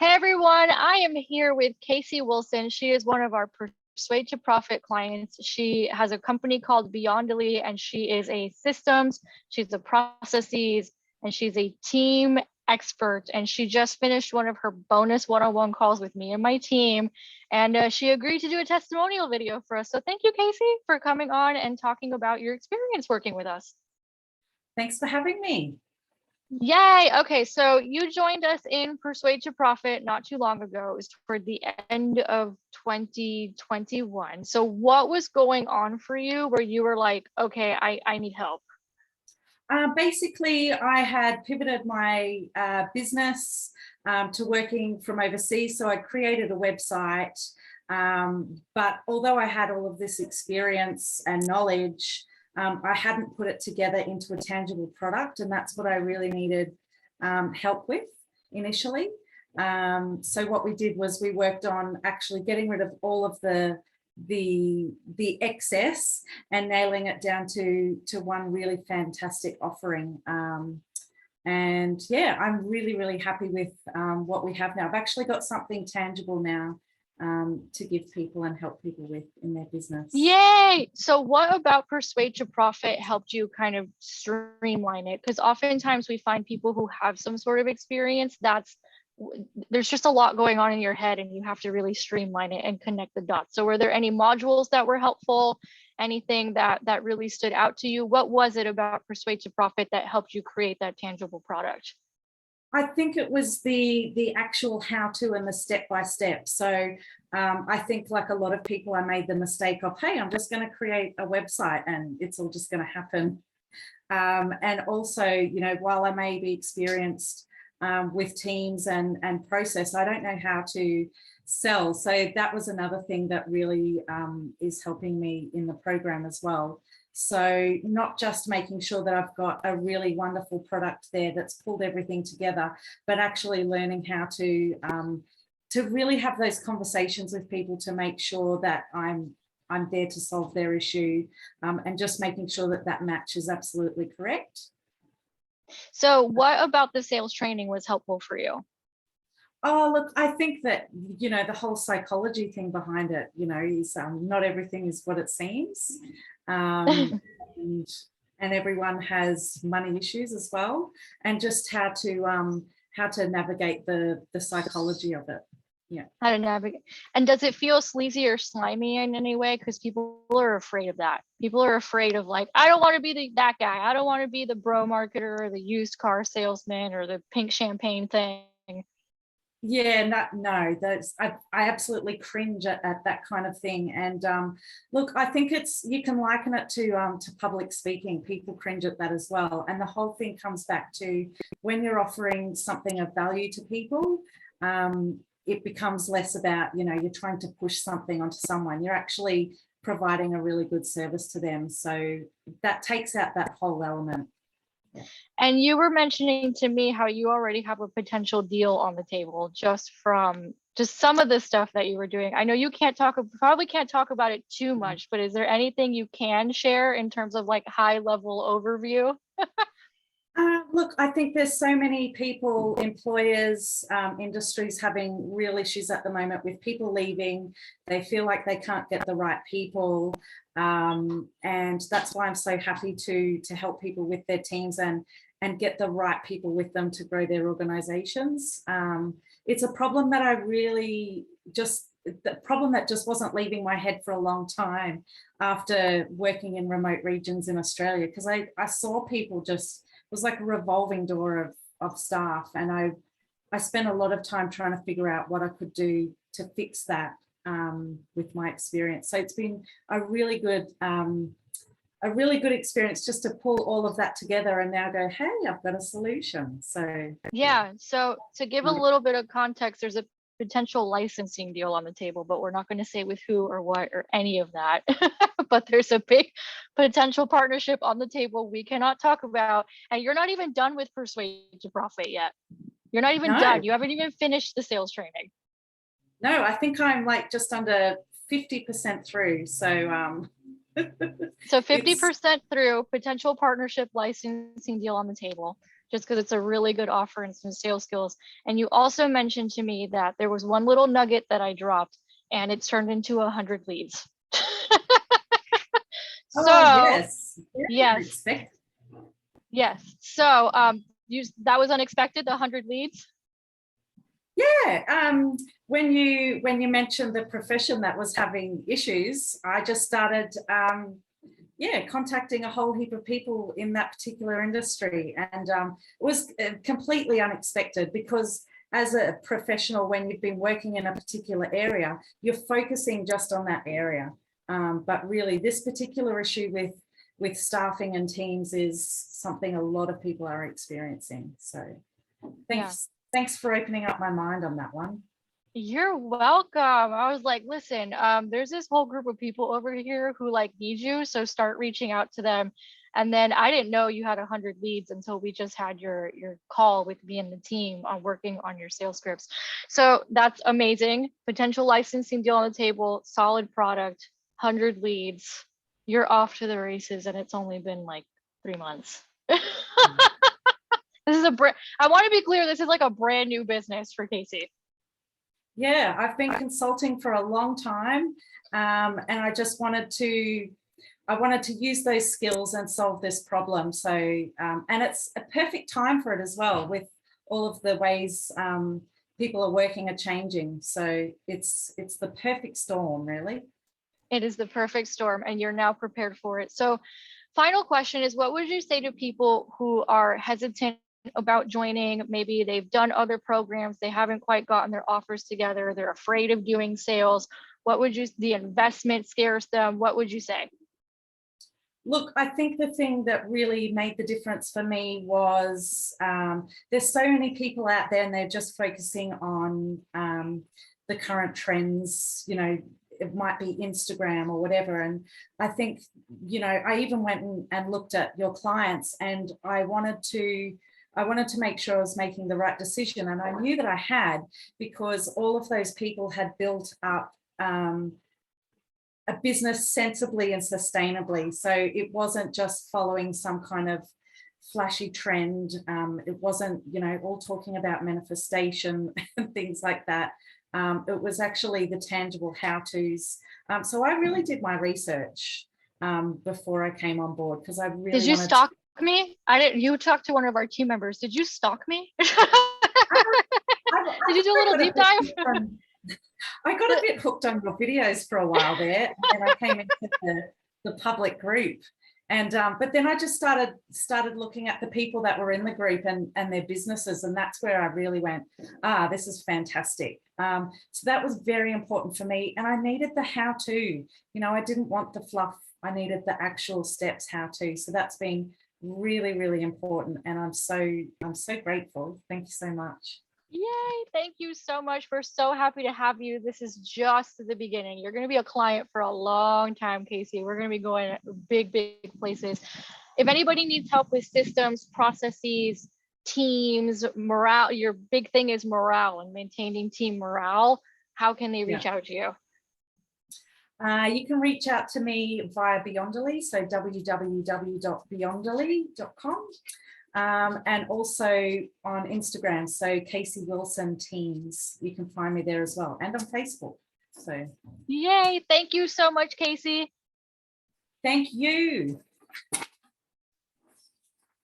Hey everyone, I am here with Kasey Wilson. She is one of our Persuade to Profit clients. She has a company called Beyondly, and she is a systems, she's a processes, and she's a team expert. And she just finished one of her bonus one-on-one calls with me and my team, and she agreed to do a testimonial video for us. So thank you, Kasey, for coming on and talking about your experience working with us. Thanks for having me. Yay. Okay, so you joined us in Persuade to Profit not too long ago. It was toward the end of 2021. So what was going on for you where you were like, okay, I need help? Basically, I had pivoted my business to working from overseas. So I created a website. But although I had all of this experience and knowledge, I hadn't put it together into a tangible product, and that's what I really needed help with initially. So what we did was we worked on actually getting rid of all of the excess and nailing it down to one really fantastic offering. And yeah, I'm really happy with what we have now. I've actually got something tangible now to give people and help people with in their business. Yay! So what about Persuade to Profit helped you kind of streamline it? Because oftentimes we find people who have some sort of experience there's just a lot going on in your head and you have to really streamline it and connect the dots. So were there any modules that were helpful? Anything that really stood out to you? What was it about Persuade to Profit that helped you create that tangible product? I think it was the actual how-to and the step-by-step. So I think, like a lot of people, I made the mistake of, hey, I'm just going to create a website and it's all just going to happen. And also, you know, while I may be experienced with teams and process, I don't know how to sell. So that was another thing that really is helping me in the program as well. So not just making sure that I've got a really wonderful product there that's pulled everything together, but actually learning how to really have those conversations with people to make sure that I'm there to solve their issue, and just making sure that that match is absolutely correct. So what about the sales training was helpful for you? Oh, look, I think that, you know, the whole psychology thing behind it, you know, is not everything is what it seems. And everyone has money issues as well, and just how to navigate the psychology of it. Yeah. How to navigate. And does it feel sleazy or slimy in any way? Because people are afraid of that. People are afraid of, like, I don't want to be that guy. I don't want to be the bro marketer or the used car salesman or the pink champagne thing. Yeah, no, that's I absolutely cringe at that kind of thing. And look, I think you can liken it to public speaking. People cringe at that as well. And the whole thing comes back to when you're offering something of value to people, it becomes less about, you know, you're trying to push something onto someone. You're actually providing a really good service to them. So that takes out that whole element. And you were mentioning to me how you already have a potential deal on the table just from some of the stuff that you were doing. I know you probably can't talk about it too much, but is there anything you can share in terms of like high level overview? Look, I think there's so many people, employers, industries having real issues at the moment with people leaving. They feel like they can't get the right people. And that's why I'm so happy to help people with their teams and get the right people with them to grow their organizations. It's a problem that the problem that just wasn't leaving my head for a long time after working in remote regions in Australia, because I saw people just, it was like a revolving door of staff. And I spent a lot of time trying to figure out what I could do to fix that with my experience. So it's been a really good experience just to pull all of that together and now go, hey, I've got a solution. So yeah. So to give a little bit of context, there's a potential licensing deal on the table, but we're not going to say with who or what or any of that. But there's a big potential partnership on the table we cannot talk about. And you're not even done with Persuade to Profit yet. You're not even done. You haven't even finished the sales training. No, I think I'm like just under 50% through. So so 50% through, potential partnership licensing deal on the table. just because it's a really good offer and some sales skills. And you also mentioned to me that there was one little nugget that I dropped and it's turned into 100 leads. So Oh, yes. yes, Expect. yes. So that was unexpected, the 100 leads. Yeah, when you mentioned the profession that was having issues, I just started contacting a whole heap of people in that particular industry, and it was completely unexpected, because as a professional, when you've been working in a particular area, you're focusing just on that area, but really this particular issue with staffing and teams is something a lot of people are experiencing. So thanks for opening up my mind on that one. You're welcome. I was like, listen, there's this whole group of people over here who like need you, so start reaching out to them. And then I didn't know you had 100 leads until we just had your call with me and the team on working on your sales scripts. So that's amazing. Potential licensing deal on the table, solid product, 100 leads. You're off to the races, and it's only been like 3 months. This is I want to be clear, this is like a brand new business for Kasey. Yeah, I've been consulting for a long time, and I just wanted to use those skills and solve this problem. So, and it's a perfect time for it as well, with all of the ways people are working are changing. So it's the perfect storm, really. It is the perfect storm, and you're now prepared for it. So, final question is, what would you say to people who are hesitant about joining? Maybe they've done other programs, they haven't quite gotten their offers together, they're afraid of doing sales. What would you, the investment scares them, what would you say? Look, I think the thing that really made the difference for me was there's so many people out there and they're just focusing on the current trends, you know, it might be Instagram or whatever. And I think, you know, I even went and looked at your clients, and I wanted to make sure I was making the right decision. And I knew that I had, because all of those people had built up a business sensibly and sustainably. So it wasn't just following some kind of flashy trend. It wasn't, you know, all talking about manifestation and things like that. It was actually the tangible how-tos. So I really did my research before I came on board, because I really Did you stalk me? I didn't. You talked to one of our team members. Did you stalk me? Did you do a little deep dive? I got a bit hooked on your videos for a while there, and then I came into the public group, and but then I just started looking at the people that were in the group and their businesses, and that's where I really went, this is fantastic. So that was very important for me, and I needed the how-to. You know, I didn't want the fluff. I needed the actual steps, how-to. So that's been really, really important, and I'm so grateful. Thank you so much. Yay, thank you so much. We're so happy to have you. This is just the beginning. You're going to be a client for a long time, Kasey. We're going to be going big places. If anybody needs help with systems, processes, teams, morale, your big thing is morale and maintaining team morale, how can they reach out to you? You can reach out to me via Beyondly, so www.beyondly.com. And also on Instagram, so Kasey Wilson Teams. You can find me there as well, and on Facebook. So yay, thank you so much, Kasey. Thank you.